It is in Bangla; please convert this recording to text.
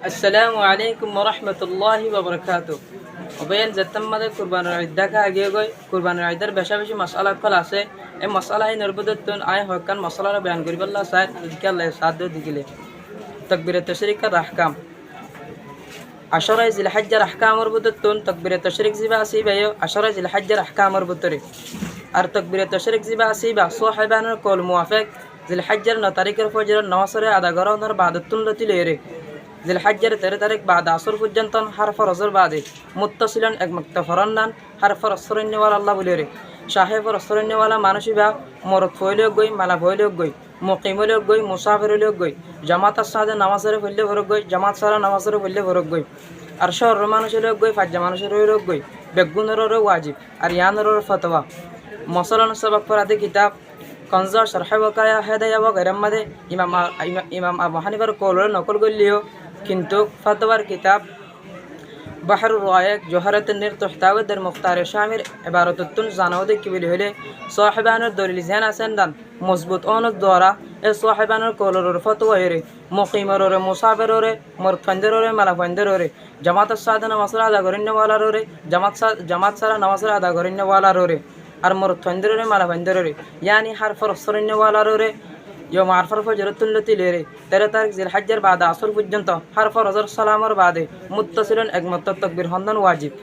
আসসালামু আলাইকুম রহমতুল্লাহি ওবরাকাতু। অবয়ান যেতাম্মাদে কুরবানের ঈদকে আগে গই কুরবানের ঈদের বেশা বেশি মশালা ফল আছে। এই মশালা এই নরবদতুন আয় হকান মশালার বয়ান করিবাল্লাহ সাইদ দিকে আল্লাহ সাদ দিগিলে তাকবীরে তাশরিকার আহকাম আশরা জিলহজ্জার আহকামর বুদতুন তাকবীরে তাশরিক জিবা আসিবায়ো আশরা জিলহজ্জার আহকামর বুতরে আর তাকবীরে তাশরিক জিবা আসিবা সাহাবানের কল মুওয়াফিক জিলহজ্জার 9 তারিখের ফজরের নামাজে আদা করার বাদতুন লতিলেরে জিলহজ্জার 13 তারিখ বাদ আসর পর্যন্ত হার ফরজর বাদে মুত্তাসিলান এক মাক্তা ফরান্নান হার ফরসরন্যওয়ালা আল্লাহ বলিরে শাহে ফরসরন্যওয়ালা মানুষিবা মরত ফইলেও গই মালা ফইলেও গই মুকিমলেও গই মুসাফিরলেও গই জামাত সাদে নামাজের ফইলে ভরক গই জামাত সারা নামাজের ফইলে ভরক গই আর শহর মানুষের গই ফাজ্জা মানুষের রোগ গই বেগুনের ওয়াজিব আর ইয়ানের ফতোয়া মসলান সবক ফরাদি কিতাব কনজা শরহ ওয়াকায়া হেদায়া ওয়া গয়রামাদে ইমাম আবু হানিফার কওলের নকল করলিও কিন্তু ফতোয়ার কিতাব বাহরুর রায়েক জোহরাতুন্নির তুহতাওয়াদের মুখতার শামির ইবারাতুতুন জানাওদে কি বলি হলে সাহেবানের দলিল জেন আছেন দান মজবুত অনদ দ্বারা এ সাহেবানের কওলের ফতোয়া এরে মুকিমররে মুসাফিররে মরফন্দররে মালাফন্দররে জামাত সাদনা মাসলা আদা করেন ওয়ালারে জামাত সারা নামাজ আদা করেন ওয়ালারে আর মরফন্দররে মালাফন্দররে ইয়ানি হার ফরসরন ওয়ালারে ইয়ম আরফার ফজরতুল্লতি লেরে 13 তারিখ জিলহজ্জার বাদে আসর পর্যন্ত হার ফরজর সালামর বাদে মুত্তাসিলান একমাত্র তাকবীর হন্দান ওয়াজিব।